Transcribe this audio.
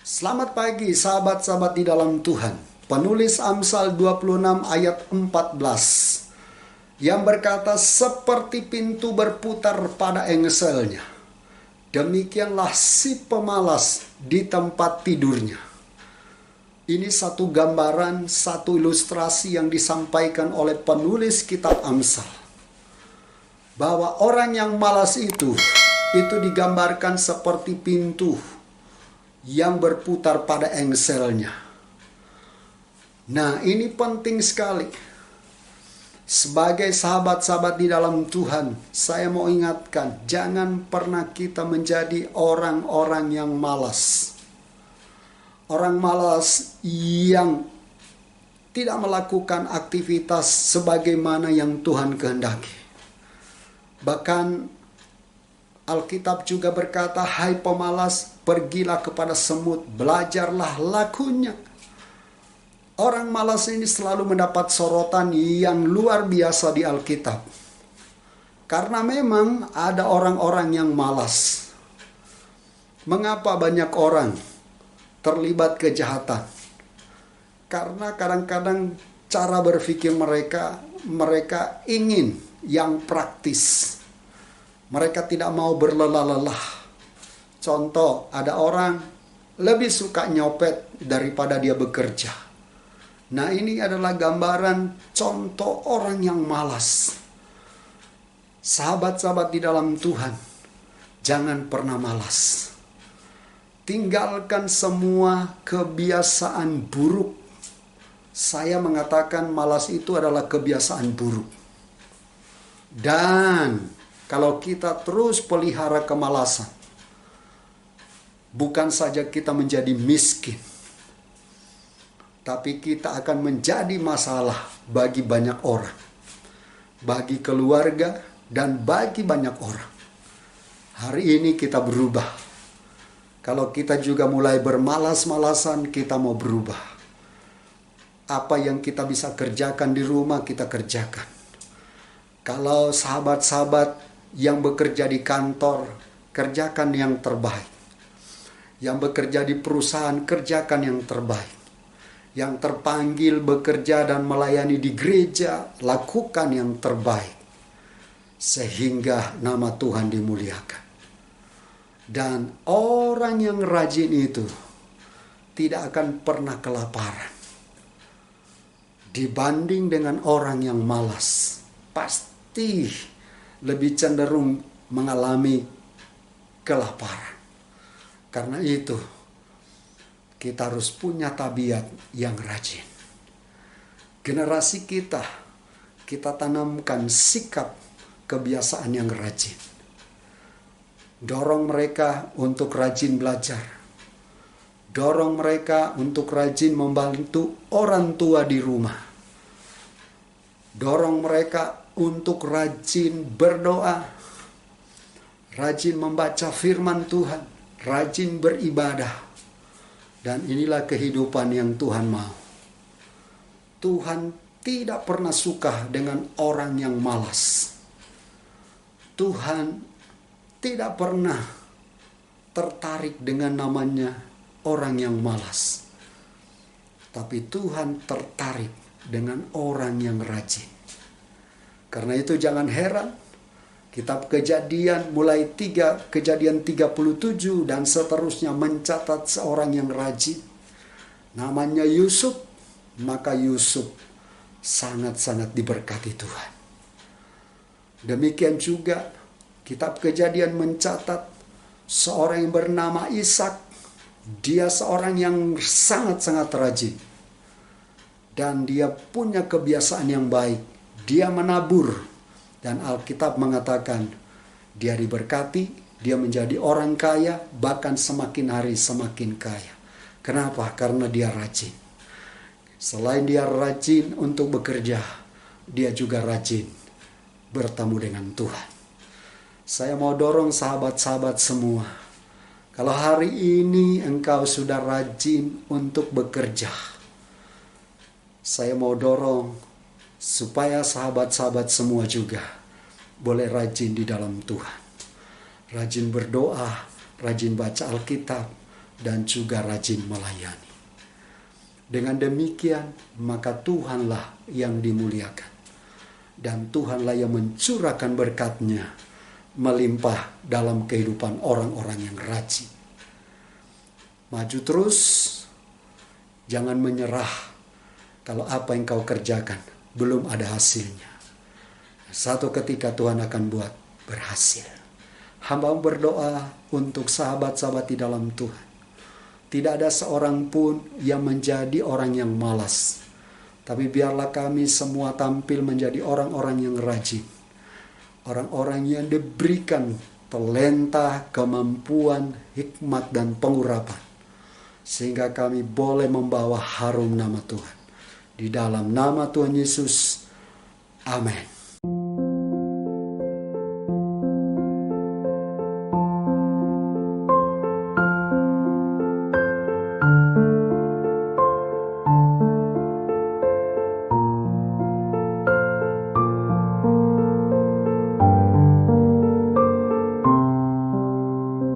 Selamat pagi sahabat-sahabat di dalam Tuhan. Penulis Amsal 26 ayat 14 yang berkata, seperti pintu berputar pada engselnya, demikianlah si pemalas di tempat tidurnya. Ini satu gambaran, satu ilustrasi yang disampaikan oleh penulis kitab Amsal. Bahwa orang yang malas itu digambarkan seperti pintu yang berputar pada engselnya. Nah, ini penting sekali. Sebagai sahabat-sahabat di dalam Tuhan, saya mau ingatkan, jangan pernah kita menjadi orang-orang yang malas. Orang malas yang tidak melakukan aktivitas sebagaimana yang Tuhan kehendaki. Bahkan Alkitab juga berkata, hai pemalas, pergilah kepada semut, belajarlah lakunya. Orang malas ini selalu mendapat sorotan yang luar biasa di Alkitab. Karena memang ada orang-orang yang malas. Mengapa banyak orang terlibat kejahatan? Karena kadang-kadang cara berpikir mereka ingin yang praktis. Mereka tidak mau berlelah-lelah. Contoh, ada orang lebih suka nyopet daripada dia bekerja. Nah, ini adalah gambaran contoh orang yang malas. Sahabat-sahabat di dalam Tuhan, jangan pernah malas. Tinggalkan semua kebiasaan buruk. Saya mengatakan malas itu adalah kebiasaan buruk. Dan kalau kita terus pelihara kemalasan, bukan saja kita menjadi miskin, tapi kita akan menjadi masalah bagi banyak orang, bagi keluarga, dan bagi banyak orang. Hari ini kita berubah. Kalau kita juga mulai bermalas-malasan, kita mau berubah. Apa yang kita bisa kerjakan di rumah, kita kerjakan. Kalau sahabat-sahabat yang bekerja di kantor, kerjakan yang terbaik. Yang bekerja di perusahaan, kerjakan yang terbaik. Yang terpanggil bekerja dan melayani di gereja, lakukan yang terbaik. Sehingga nama Tuhan dimuliakan. Dan orang yang rajin itu tidak akan pernah kelaparan. Dibanding dengan orang yang malas, pasti lebih cenderung mengalami kelaparan. Karena itu, kita harus punya tabiat yang rajin. Generasi kita tanamkan sikap kebiasaan yang rajin. Dorong mereka untuk rajin belajar. Dorong mereka untuk rajin membantu orang tua di rumah. Dorong mereka untuk rajin berdoa. Rajin membaca firman Tuhan. Rajin beribadah. Dan inilah kehidupan yang Tuhan mau. Tuhan tidak pernah suka dengan orang yang malas. Tuhan tidak pernah tertarik dengan namanya orang yang malas. Tapi Tuhan tertarik dengan orang yang rajin. Karena itu jangan heran, kitab Kejadian mulai Kejadian 37 dan seterusnya mencatat seorang yang rajin. Namanya Yusuf, maka Yusuf sangat-sangat diberkati Tuhan. Demikian juga kitab Kejadian mencatat seorang yang bernama Ishak. Dia seorang yang sangat-sangat rajin. Dan dia punya kebiasaan yang baik. Dia menabur. Dan Alkitab mengatakan dia diberkati, dia menjadi orang kaya, bahkan semakin hari semakin kaya. Kenapa? Karena dia rajin. Selain dia rajin untuk bekerja, dia juga rajin bertemu dengan Tuhan. Saya mau dorong sahabat-sahabat semua. Kalau hari ini engkau sudah rajin untuk bekerja, saya mau dorong supaya sahabat-sahabat semua juga boleh rajin di dalam Tuhan. Rajin berdoa, rajin baca Alkitab, dan juga rajin melayani. Dengan demikian, maka Tuhanlah yang dimuliakan. Dan Tuhanlah yang mencurahkan berkat-Nya melimpah dalam kehidupan orang-orang yang rajin. Maju terus, jangan menyerah kalau apa yang kau kerjakan belum ada hasilnya. Satu ketika Tuhan akan buat berhasil. Hamba berdoa untuk sahabat-sahabat di dalam Tuhan. Tidak ada seorang pun yang menjadi orang yang malas. Tapi biarlah kami semua tampil menjadi orang-orang yang rajin. Orang-orang yang diberikan talenta, kemampuan, hikmat, dan pengurapan. Sehingga kami boleh membawa harum nama Tuhan. Di dalam nama Tuhan Yesus. Amin.